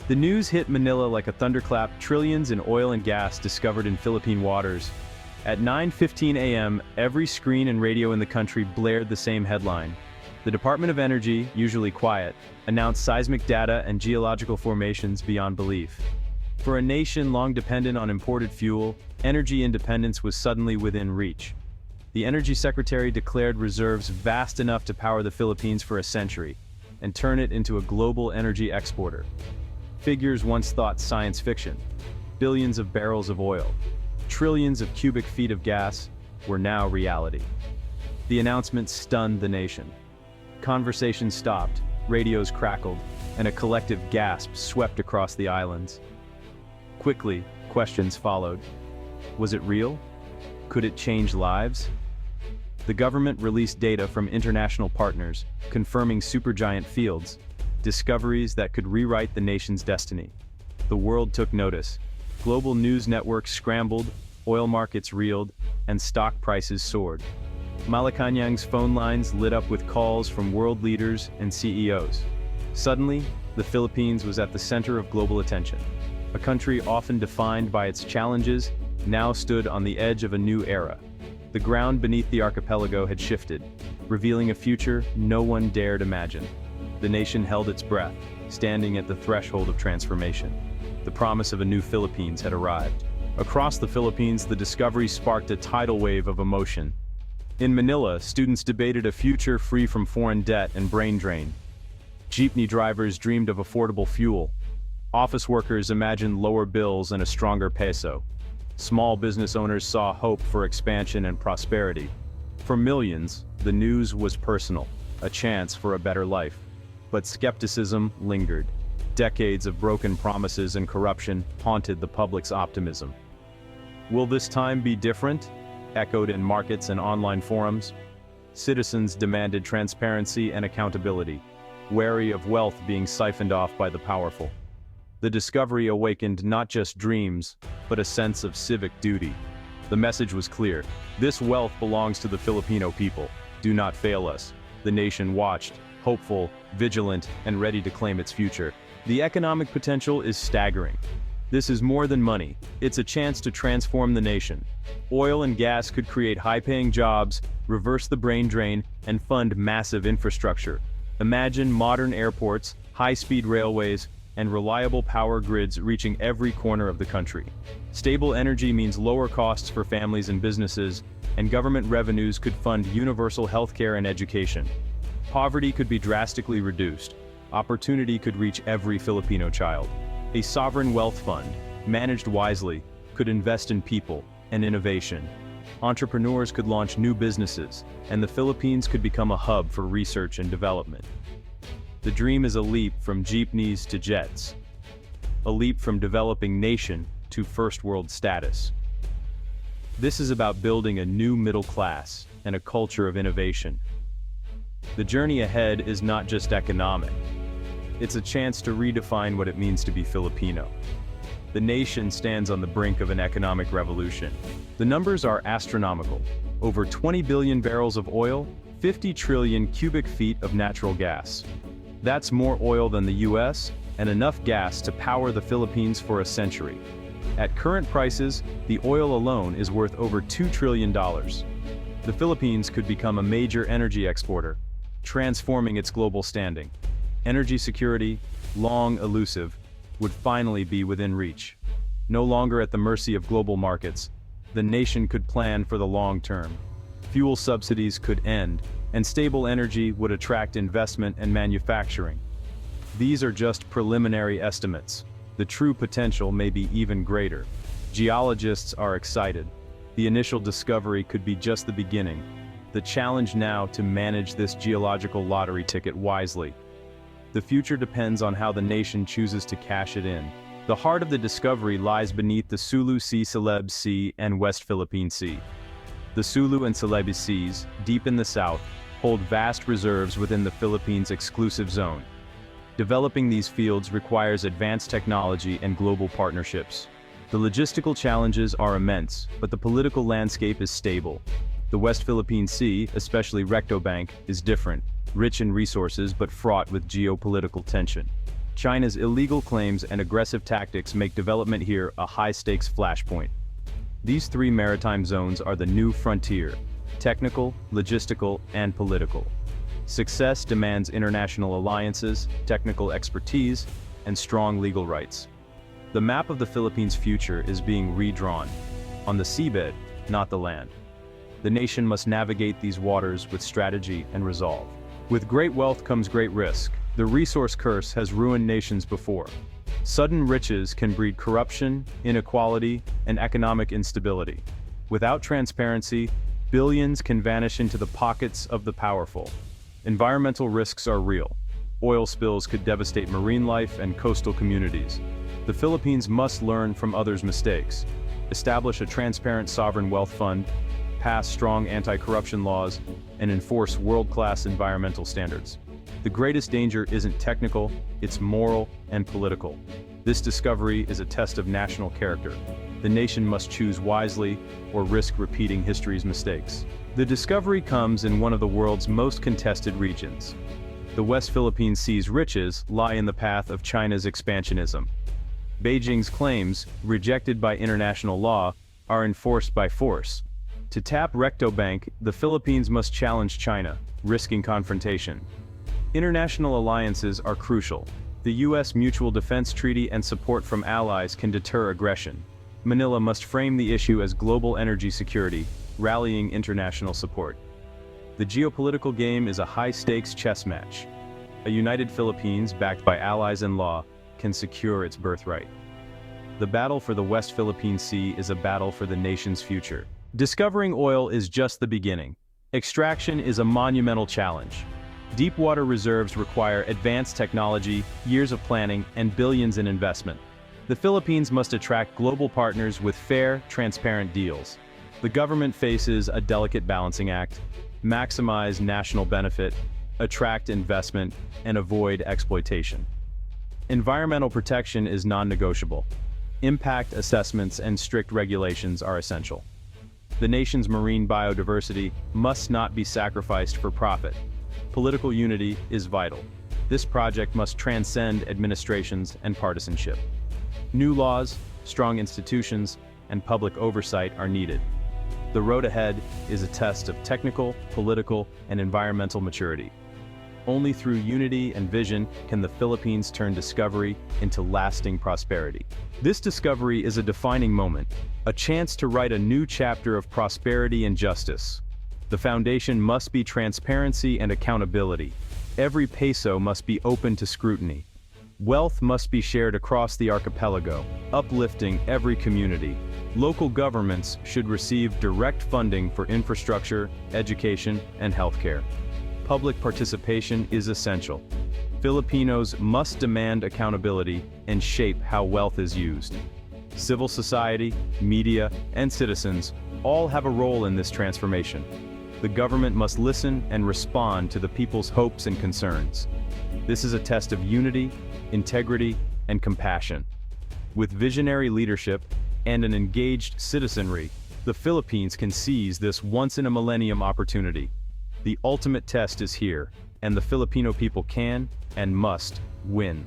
The news hit Manila like a thunderclap: trillions in oil and gas discovered in Philippine waters. At 9:15 a.m., every screen and radio in the country blared the same headline. The Department of Energy, usually quiet, announced seismic data and geological formations beyond belief. For a nation long dependent on imported fuel, energy independence was suddenly within reach. The Energy Secretary declared reserves vast enough to power the Philippines for a century, and turn it into a global energy exporter. Figures once thought science fiction. Billions of barrels of oil, trillions of cubic feet of gas, were now reality. The announcement stunned the nation. Conversations stopped, radios crackled, and a collective gasp swept across the islands. Quickly, questions followed. Was it real? Could it change lives? The government released data from international partners, confirming supergiant fields, discoveries that could rewrite the nation's destiny. The world took notice. Global news networks scrambled, oil markets reeled, and stock prices soared. Malacanang's phone lines lit up with calls from world leaders and CEOs. Suddenly, the Philippines was at the center of global attention. A country often defined by its challenges now stood on the edge of a new era. The ground beneath the archipelago had shifted, revealing a future no one dared imagine. The nation held its breath, standing at the threshold of transformation. The promise of a new Philippines had arrived. Across the Philippines, the discovery sparked a tidal wave of emotion. In Manila, students debated a future free from foreign debt and brain drain. Jeepney drivers dreamed of affordable fuel. Office workers imagined lower bills and a stronger peso. Small business owners saw hope for expansion and prosperity. For millions, the news was personal, a chance for a better life. But skepticism lingered. Decades of broken promises and corruption haunted the public's optimism. Will this time be different? Echoed in markets and online forums. Citizens demanded transparency and accountability, wary of wealth being siphoned off by the powerful. The discovery awakened not just dreams, but a sense of civic duty. The message was clear: this wealth belongs to the Filipino people. Do not fail us. The nation watched, hopeful, vigilant, and ready to claim its future. The economic potential is staggering. This is more than money. It's a chance to transform the nation. Oil and gas could create high-paying jobs, reverse the brain drain, and fund massive infrastructure. Imagine modern airports, high-speed railways, and reliable power grids reaching every corner of the country. Stable energy means lower costs for families and businesses, and government revenues could fund universal healthcare and education. Poverty could be drastically reduced. Opportunity could reach every Filipino child. A sovereign wealth fund, managed wisely, could invest in people and innovation. Entrepreneurs could launch new businesses, and the Philippines could become a hub for research and development. The dream is a leap from jeepneys to jets. A leap from developing nation to first world status. This is about building a new middle class and a culture of innovation. The journey ahead is not just economic. It's a chance to redefine what it means to be Filipino. The nation stands on the brink of an economic revolution. The numbers are astronomical. Over 20 billion barrels of oil, 50 trillion cubic feet of natural gas. That's more oil than the US, and enough gas to power the Philippines for a century. At current prices, the oil alone is worth over $2 trillion. The Philippines could become a major energy exporter, transforming its global standing. Energy security, long elusive, would finally be within reach. No longer at the mercy of global markets, the nation could plan for the long term. Fuel subsidies could end, and stable energy would attract investment and manufacturing. These are just preliminary estimates. The true potential may be even greater. Geologists are excited. The initial discovery could be just the beginning. The challenge now to manage this geological lottery ticket wisely. The future depends on how the nation chooses to cash it in. The heart of the discovery lies beneath the Sulu Sea, Celebes Sea, and West Philippine Sea. The Sulu and Celebes Seas, deep in the south, hold vast reserves within the Philippines' exclusive zone. Developing these fields requires advanced technology and global partnerships. The logistical challenges are immense, but the political landscape is stable. The West Philippine Sea, especially Recto Bank, is different, rich in resources but fraught with geopolitical tension. China's illegal claims and aggressive tactics make development here a high-stakes flashpoint. These three maritime zones are the new frontier: technical, logistical, and political. Success demands international alliances, technical expertise, and strong legal rights. The map of the Philippines' future is being redrawn, on the seabed, not the land. The nation must navigate these waters with strategy and resolve. With great wealth comes great risk. The resource curse has ruined nations before. Sudden riches can breed corruption, inequality, and economic instability. Without transparency, billions can vanish into the pockets of the powerful. Environmental risks are real. Oil spills could devastate marine life and coastal communities. The Philippines must learn from others' mistakes, establish a transparent sovereign wealth fund, pass strong anti-corruption laws, and enforce world-class environmental standards. The greatest danger isn't technical, it's moral and political. This discovery is a test of national character. The nation must choose wisely or risk repeating history's mistakes. The discovery comes in one of the world's most contested regions. The West Philippine Sea's riches lie in the path of China's expansionism. Beijing's claims, rejected by international law, are enforced by force. To tap Recto Bank, the Philippines must challenge China, risking confrontation. International alliances are crucial. The U.S. Mutual Defense Treaty and support from allies can deter aggression. Manila must frame the issue as global energy security, rallying international support. The geopolitical game is a high-stakes chess match. A united Philippines, backed by allies and law, can secure its birthright. The battle for the West Philippine Sea is a battle for the nation's future. Discovering oil is just the beginning. Extraction is a monumental challenge. Deep-water reserves require advanced technology, years of planning, and billions in investment. The Philippines must attract global partners with fair, transparent deals. The government faces a delicate balancing act: maximize national benefit, attract investment, and avoid exploitation. Environmental protection is non-negotiable. Impact assessments and strict regulations are essential. The nation's marine biodiversity must not be sacrificed for profit. Political unity is vital. This project must transcend administrations and partisanship. New laws, strong institutions, and public oversight are needed. The road ahead is a test of technical, political, and environmental maturity. Only through unity and vision can the Philippines turn discovery into lasting prosperity. This discovery is a defining moment, a chance to write a new chapter of prosperity and justice. The foundation must be transparency and accountability. Every peso must be open to scrutiny. Wealth must be shared across the archipelago, uplifting every community. Local governments should receive direct funding for infrastructure, education, and healthcare. Public participation is essential. Filipinos must demand accountability and shape how wealth is used. Civil society, media, and citizens all have a role in this transformation. The government must listen and respond to the people's hopes and concerns. This is a test of unity, integrity, and compassion. With visionary leadership and an engaged citizenry, the Philippines can seize this once-in-a-millennium opportunity. The ultimate test is here, and the Filipino people can and must win.